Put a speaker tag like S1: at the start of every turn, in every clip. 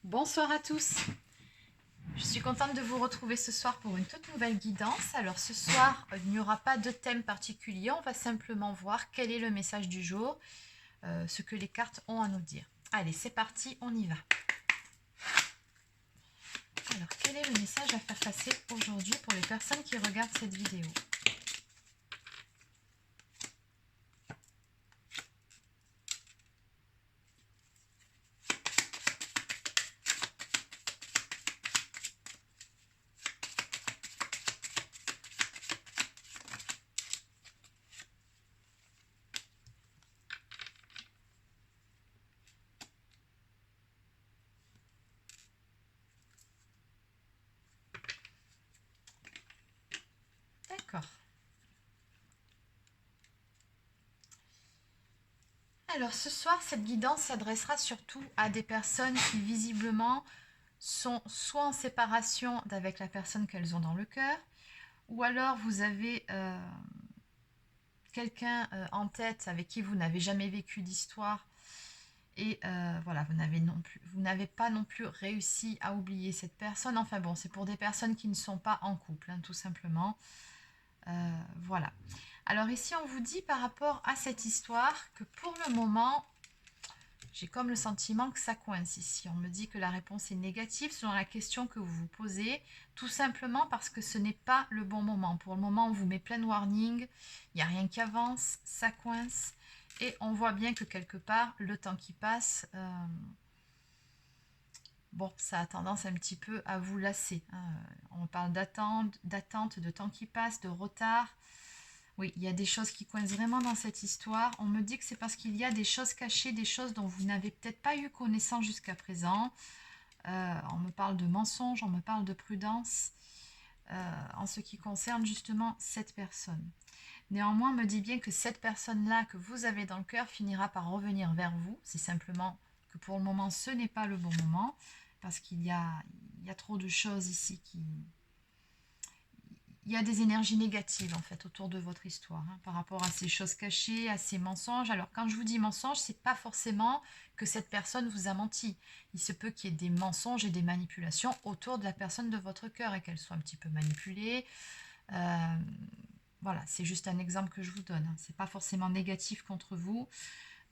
S1: Bonsoir à tous. Je suis contente de vous retrouver ce soir pour une toute nouvelle guidance. Alors ce soir, il n'y aura pas de thème particulier. On va simplement voir quel est le message du jour, ce que les cartes ont à nous dire. Allez, c'est parti, on y va. Alors, quel est le message à faire passer aujourd'hui pour les personnes qui regardent cette vidéo ? D'accord. Alors ce soir, cette guidance s'adressera surtout à des personnes qui visiblement sont soit en séparation avec la personne qu'elles ont dans le cœur, ou alors vous avez quelqu'un en tête avec qui vous n'avez jamais vécu d'histoire et voilà, vous n'avez pas non plus réussi à oublier cette personne. Enfin bon, c'est pour des personnes qui ne sont pas en couple, hein, tout simplement. Voilà. Alors ici, on vous dit par rapport à cette histoire que pour le moment, j'ai comme le sentiment que ça coince ici. On me dit que la réponse est négative selon la question que vous vous posez, tout simplement parce que ce n'est pas le bon moment. Pour le moment, on vous met plein de warning, il n'y a rien qui avance, ça coince, et on voit bien que quelque part, le temps qui passe, bon, ça a tendance un petit peu à vous lasser, hein. On parle d'attente, de temps qui passe, de retard. Oui, il y a des choses qui coincent vraiment dans cette histoire. On me dit que c'est parce qu'il y a des choses cachées, des choses dont vous n'avez peut-être pas eu connaissance jusqu'à présent. On me parle de mensonges, on me parle de prudence en ce qui concerne justement cette personne. Néanmoins, on me dit bien que cette personne-là que vous avez dans le cœur finira par revenir vers vous. C'est simplement que pour le moment, ce n'est pas le bon moment parce qu'il y a trop de choses ici qui... Il y a des énergies négatives en fait autour de votre histoire, hein, par rapport à ces choses cachées, à ces mensonges. Alors quand je vous dis mensonges, c'est pas forcément que cette personne vous a menti. Il se peut qu'il y ait des mensonges et des manipulations autour de la personne de votre cœur et qu'elle soit un petit peu manipulée. Voilà, c'est juste un exemple que je vous donne, hein. C'est pas forcément négatif contre vous.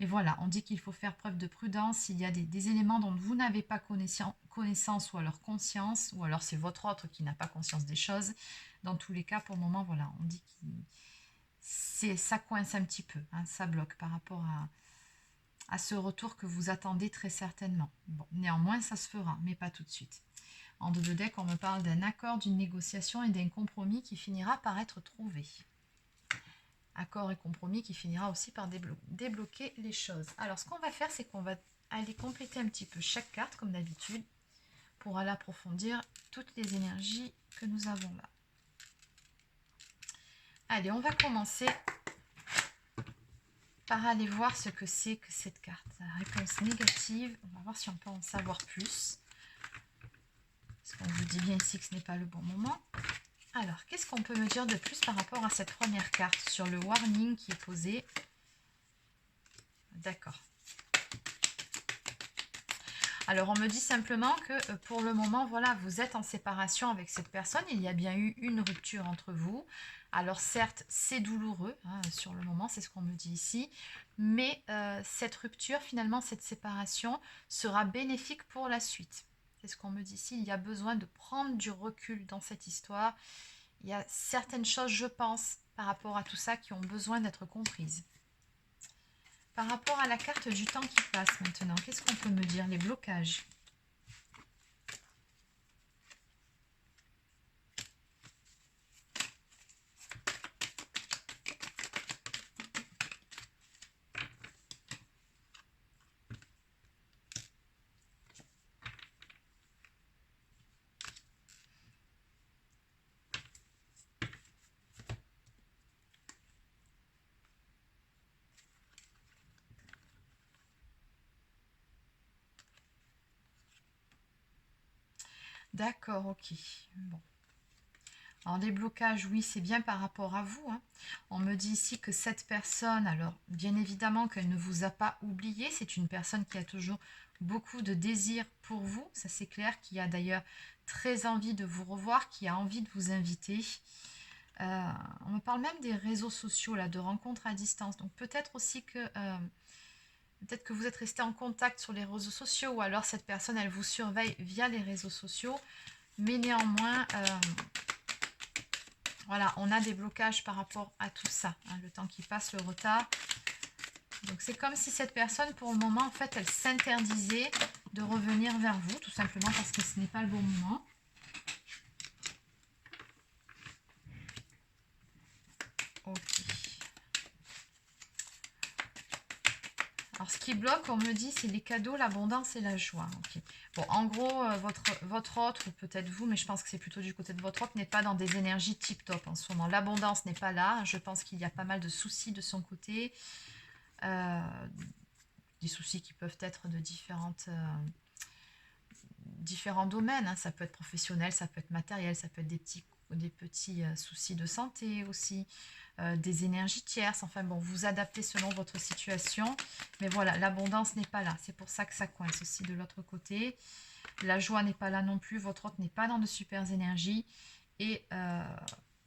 S1: Mais voilà, on dit qu'il faut faire preuve de prudence s'il y a des éléments dont vous n'avez pas connaissance ou alors conscience, ou alors c'est votre autre qui n'a pas conscience des choses. Dans tous les cas, pour le moment, voilà, on dit que ça coince un petit peu, hein, ça bloque par rapport à ce retour que vous attendez très certainement. Bon, néanmoins, ça se fera, mais pas tout de suite. En dos de deck, on me parle d'un accord, d'une négociation et d'un compromis qui finira par être trouvé. Accord et compromis qui finira aussi par débloquer les choses. Alors ce qu'on va faire, c'est qu'on va aller compléter un petit peu chaque carte comme d'habitude pour aller approfondir toutes les énergies que nous avons là. Allez, on va commencer par aller voir ce que c'est que cette carte. La réponse négative, on va voir si on peut en savoir plus. Parce qu'on vous dit bien ici que ce n'est pas le bon moment. Alors, qu'est-ce qu'on peut me dire de plus par rapport à cette première carte sur le warning qui est posé? D'accord. Alors, on me dit simplement que pour le moment, voilà, vous êtes en séparation avec cette personne. Il y a bien eu une rupture entre vous. Alors, certes, c'est douloureux, hein, sur le moment, c'est ce qu'on me dit ici. Mais cette rupture, finalement, cette séparation sera bénéfique pour la suite. C'est ce qu'on me dit ici. Il y a besoin de prendre du recul dans cette histoire. Il y a certaines choses, je pense, par rapport à tout ça, qui ont besoin d'être comprises. Par rapport à la carte du temps qui passe maintenant, qu'est-ce qu'on peut me dire? Les blocages. D'accord, ok. Bon. Alors les blocages, oui, c'est bien par rapport à vous, hein. On me dit ici que cette personne, alors bien évidemment qu'elle ne vous a pas oublié, c'est une personne qui a toujours beaucoup de désir pour vous. Ça c'est clair, qui a d'ailleurs très envie de vous revoir, qui a envie de vous inviter. On me parle même des réseaux sociaux, là, de rencontres à distance. Donc peut-être aussi que peut-être que vous êtes resté en contact sur les réseaux sociaux, ou alors cette personne, elle vous surveille via les réseaux sociaux. Mais néanmoins, voilà, on a des blocages par rapport à tout ça. Hein, le temps qui passe, le retard. Donc c'est comme si cette personne, pour le moment, en fait, elle s'interdisait de revenir vers vous, tout simplement parce que ce n'est pas le bon moment. Ok. Alors ce qui bloque, on me dit, c'est les cadeaux, l'abondance et la joie. Ok. Bon, en gros, votre autre, ou peut-être vous, mais je pense que c'est plutôt du côté de votre autre, n'est pas dans des énergies tip-top en ce moment. L'abondance n'est pas là. Je pense qu'il y a pas mal de soucis de son côté. Des soucis qui peuvent être de différents domaines. Hein. Ça peut être professionnel, ça peut être matériel, ça peut être des petits soucis de santé aussi, des énergies tierces. Enfin bon, vous adaptez selon votre situation. Mais voilà, l'abondance n'est pas là. C'est pour ça que ça coince aussi de l'autre côté. La joie n'est pas là non plus. Votre autre n'est pas dans de super énergies. Et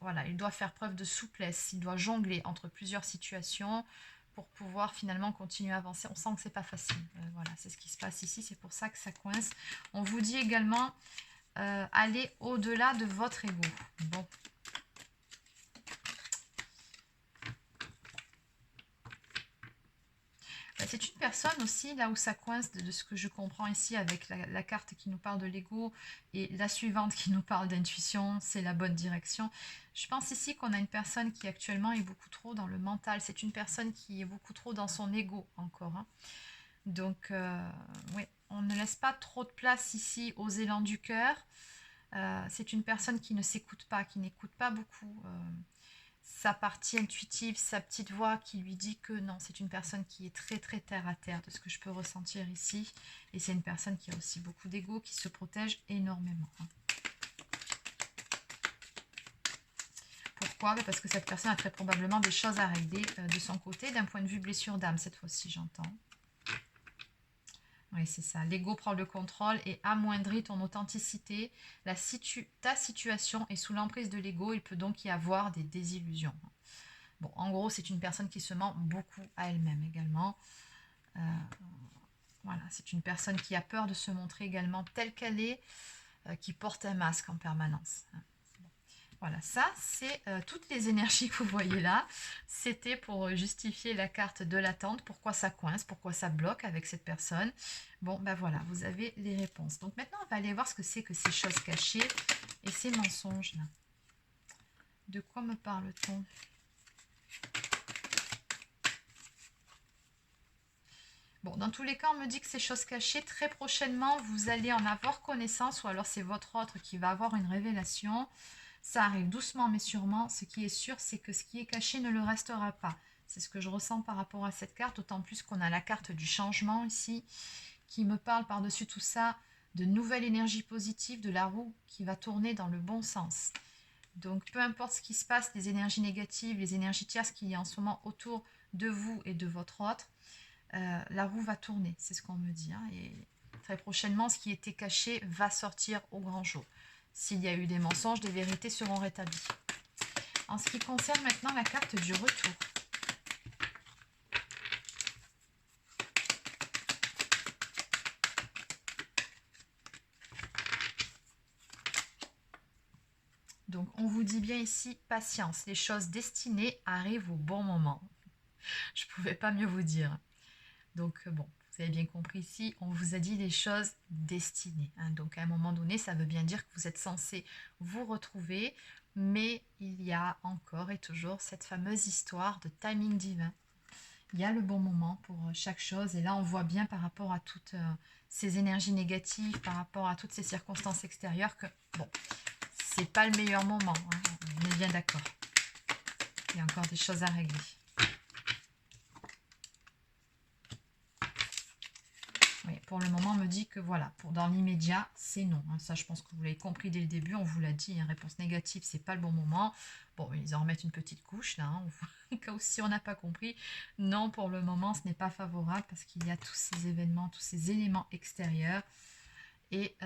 S1: voilà, il doit faire preuve de souplesse. Il doit jongler entre plusieurs situations pour pouvoir finalement continuer à avancer. On sent que c'est pas facile. Voilà, c'est ce qui se passe ici. C'est pour ça que ça coince. On vous dit également, allez au-delà de votre ego. Bon. C'est une personne aussi, là où ça coince, de ce que je comprends ici avec la carte qui nous parle de l'ego et la suivante qui nous parle d'intuition, c'est la bonne direction. Je pense ici qu'on a une personne qui actuellement est beaucoup trop dans le mental. C'est une personne qui est beaucoup trop dans son ego encore. Hein. Donc, oui, on ne laisse pas trop de place ici aux élans du cœur. C'est une personne qui ne s'écoute pas, qui n'écoute pas beaucoup sa partie intuitive, sa petite voix qui lui dit que non, c'est une personne qui est très très terre à terre de ce que je peux ressentir ici. Et c'est une personne qui a aussi beaucoup d'ego, qui se protège énormément. Hein. Pourquoi? Parce que cette personne a très probablement des choses à régler de son côté, d'un point de vue blessure d'âme, cette fois-ci j'entends. Oui, c'est ça. L'ego prend le contrôle et amoindrit ton authenticité. Ta situation est sous l'emprise de l'ego. Il peut donc y avoir des désillusions. Bon, en gros, c'est une personne qui se ment beaucoup à elle-même également. Voilà, c'est une personne qui a peur de se montrer également telle qu'elle est, qui porte un masque en permanence. Voilà, ça, c'est toutes les énergies que vous voyez là. C'était pour justifier la carte de l'attente, pourquoi ça coince, pourquoi ça bloque avec cette personne. Bon, ben voilà, vous avez les réponses. Donc maintenant, on va aller voir ce que c'est que ces choses cachées et ces mensonges là. De quoi me parle-t-on? Bon, dans tous les cas, on me dit que ces choses cachées, très prochainement, vous allez en avoir connaissance, ou alors c'est votre autre qui va avoir une révélation. Ça arrive doucement mais sûrement. Ce qui est sûr, c'est que ce qui est caché ne le restera pas. C'est ce que je ressens par rapport à cette carte, d'autant plus qu'on a la carte du changement ici, qui me parle par-dessus tout ça de nouvelles énergies positives, de la roue qui va tourner dans le bon sens. Donc peu importe ce qui se passe, les énergies négatives, les énergies tierces qu'il y a en ce moment autour de vous et de votre autre, la roue va tourner, c'est ce qu'on me dit. Hein, et très prochainement, ce qui était caché va sortir au grand jour. S'il y a eu des mensonges, des vérités seront rétablies. En ce qui concerne maintenant la carte du retour. Donc on vous dit bien ici, patience, les choses destinées arrivent au bon moment. Je ne pouvais pas mieux vous dire. Donc bon, vous avez bien compris ici, on vous a dit les choses destinées. Hein. Donc à un moment donné, ça veut bien dire que vous êtes censé vous retrouver, mais il y a encore et toujours cette fameuse histoire de timing divin. Il y a le bon moment pour chaque chose, et là on voit bien par rapport à toutes ces énergies négatives, par rapport à toutes ces circonstances extérieures que, bon, c'est pas le meilleur moment, hein. On est bien d'accord. Il y a encore des choses à régler. Oui, pour le moment, on me dit que voilà, dans l'immédiat, c'est non. Hein. Ça, je pense que vous l'avez compris dès le début, on vous l'a dit, hein, réponse négative, c'est pas le bon moment. Bon, ils en remettent une petite couche, là, hein, au cas où si on n'a pas compris. Non, pour le moment, ce n'est pas favorable parce qu'il y a tous ces événements, tous ces éléments extérieurs. Et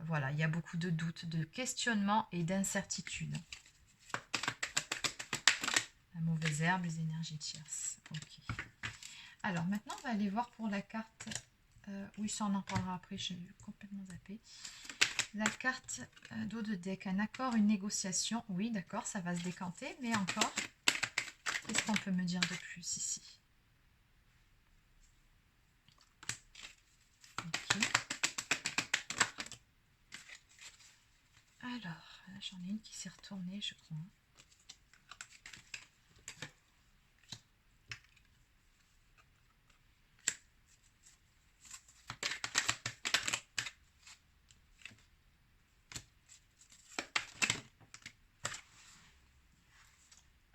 S1: voilà, il y a beaucoup de doutes, de questionnements et d'incertitudes. La mauvaise herbe, les énergies tierces. Ok. Alors maintenant, on va aller voir pour la carte. Oui, ça on en parlera après, j'ai complètement zappé. La carte d'eau de deck, un accord, une négociation. Oui, d'accord, ça va se décanter, mais encore, qu'est-ce qu'on peut me dire de plus ici? Ok. Alors, j'en ai une qui s'est retournée, je crois.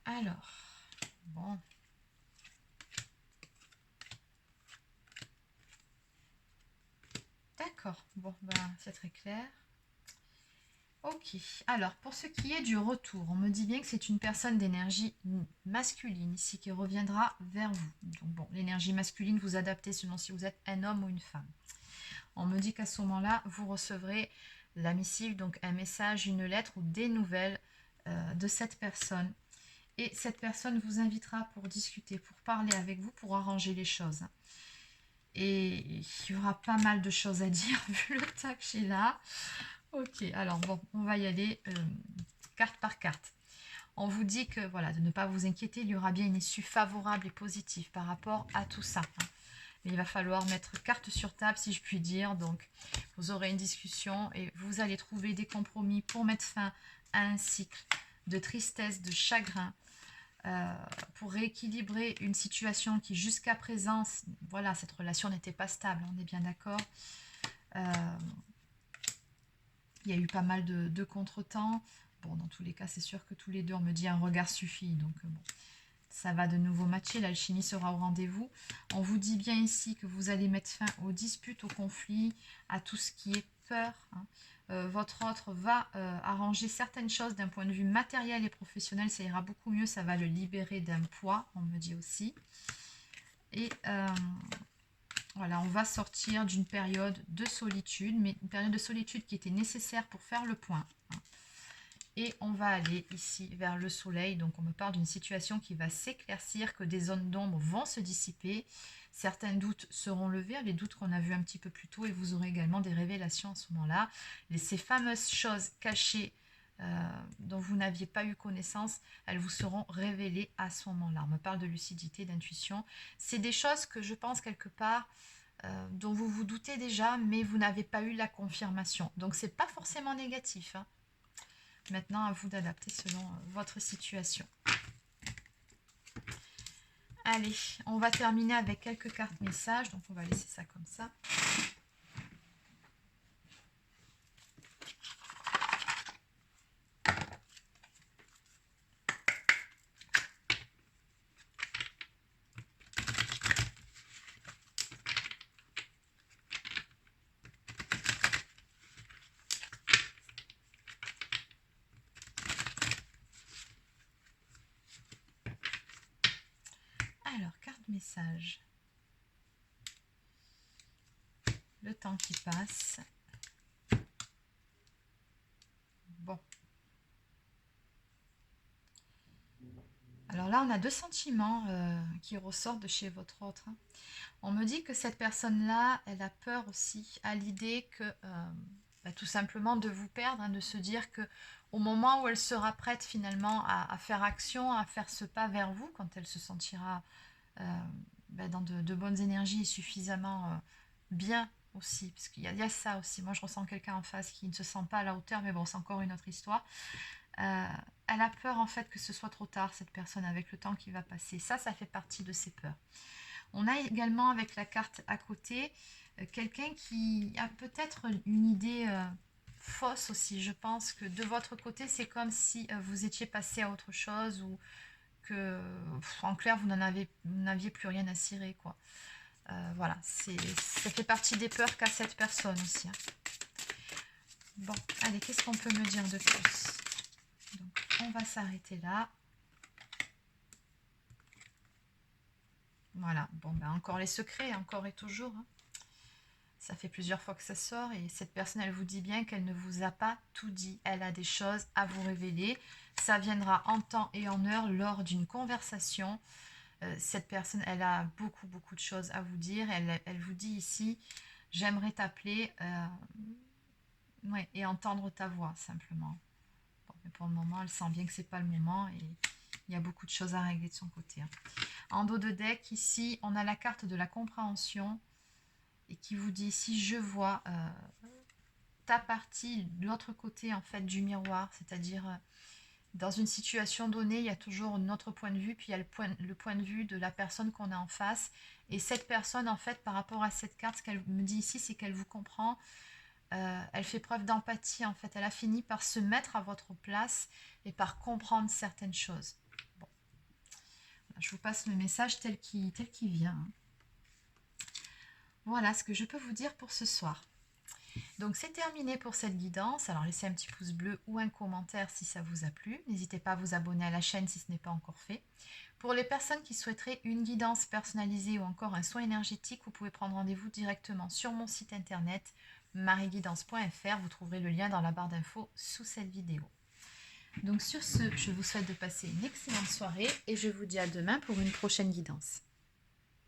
S1: Alors, bon. D'accord, bon, ben, c'est très clair. Ok, alors pour ce qui est du retour, on me dit bien que c'est une personne d'énergie masculine ici qui reviendra vers vous. Donc bon, l'énergie masculine, vous adaptez selon si vous êtes un homme ou une femme. On me dit qu'à ce moment-là, vous recevrez la missive, donc un message, une lettre ou des nouvelles de cette personne. Et cette personne vous invitera pour discuter, pour parler avec vous, pour arranger les choses. Et il y aura pas mal de choses à dire vu le tas que j'ai là. Ok, alors bon, on va y aller carte par carte. On vous dit que voilà, de ne pas vous inquiéter, il y aura bien une issue favorable et positive par rapport à tout ça. Hein. Mais il va falloir mettre carte sur table, si je puis dire. Donc, vous aurez une discussion et vous allez trouver des compromis pour mettre fin à un cycle de tristesse, de chagrin, pour rééquilibrer une situation qui jusqu'à présent, voilà, cette relation n'était pas stable, on est bien d'accord. Il y a eu pas mal de contretemps. Bon, dans tous les cas, c'est sûr que tous les deux, on me dit un regard suffit. Donc, bon, ça va de nouveau matcher. L'alchimie sera au rendez-vous. On vous dit bien ici que vous allez mettre fin aux disputes, aux conflits, à tout ce qui est peur. Hein. Votre autre va arranger certaines choses d'un point de vue matériel et professionnel. Ça ira beaucoup mieux. Ça va le libérer d'un poids, on me dit aussi. Et voilà, on va sortir d'une période de solitude, mais une période de solitude qui était nécessaire pour faire le point. Et on va aller ici vers le soleil. Donc on me parle d'une situation qui va s'éclaircir, que des zones d'ombre vont se dissiper. Certains doutes seront levés, les doutes qu'on a vus un petit peu plus tôt, et vous aurez également des révélations à ce moment-là. Ces fameuses choses cachées dont vous n'aviez pas eu connaissance, elles vous seront révélées à ce moment-là. On me parle de lucidité, d'intuition. C'est des choses que je pense quelque part dont vous vous doutez déjà, mais vous n'avez pas eu la confirmation. Donc c'est pas forcément négatif. Hein. Maintenant, à vous d'adapter selon votre situation. Allez, on va terminer avec quelques cartes messages. Donc, on va laisser ça comme ça. Alors, carte message. Le temps qui passe. Bon. Alors là, on a deux sentiments qui ressortent de chez votre autre. Hein. On me dit que cette personne-là, elle a peur aussi à l'idée que, tout simplement, de vous perdre, hein, de se dire que au moment où elle sera prête finalement à faire action, à faire ce pas vers vous, quand elle se sentira dans de bonnes énergies et suffisamment bien aussi, parce qu'il y a ça aussi. Moi, je ressens quelqu'un en face qui ne se sent pas à la hauteur, mais bon, c'est encore une autre histoire. Elle a peur en fait que ce soit trop tard, cette personne, avec le temps qui va passer. Ça fait partie de ses peurs. On a également avec la carte à côté quelqu'un qui a peut-être une idée fausse aussi. Je pense que de votre côté, c'est comme si vous étiez passé à autre chose ou que, en clair, vous n'aviez plus rien à cirer, quoi. Voilà, ça fait partie des peurs qu'a cette personne aussi, hein. Bon, allez, qu'est-ce qu'on peut me dire de plus? Donc, on va s'arrêter là. Voilà, bon, ben encore les secrets, encore et toujours, hein. Ça fait plusieurs fois que ça sort et cette personne, elle vous dit bien qu'elle ne vous a pas tout dit. Elle a des choses à vous révéler. Ça viendra en temps et en heure lors d'une conversation. Cette personne, elle a beaucoup, beaucoup de choses à vous dire. Elle vous dit ici, j'aimerais t'appeler ouais, et entendre ta voix, simplement. Bon, mais pour le moment, elle sent bien que c'est pas le moment et il y a beaucoup de choses à régler de son côté, hein. En dos de deck, ici, on a la carte de la compréhension et qui vous dit, si je vois ta partie, l'autre côté en fait du miroir, c'est-à-dire dans une situation donnée, il y a toujours notre point de vue, puis il y a le point de vue de la personne qu'on a en face. Et cette personne, en fait, par rapport à cette carte, ce qu'elle me dit ici, c'est qu'elle vous comprend. Elle fait preuve d'empathie, en fait. Elle a fini par se mettre à votre place et par comprendre certaines choses. Bon. Je vous passe le message tel qu'il vient, hein. Voilà ce que je peux vous dire pour ce soir. Donc c'est terminé pour cette guidance. Alors laissez un petit pouce bleu ou un commentaire si ça vous a plu. N'hésitez pas à vous abonner à la chaîne si ce n'est pas encore fait. Pour les personnes qui souhaiteraient une guidance personnalisée ou encore un soin énergétique, vous pouvez prendre rendez-vous directement sur mon site internet marieguidance.fr. Vous trouverez le lien dans la barre d'infos sous cette vidéo. Donc sur ce, je vous souhaite de passer une excellente soirée et je vous dis à demain pour une prochaine guidance.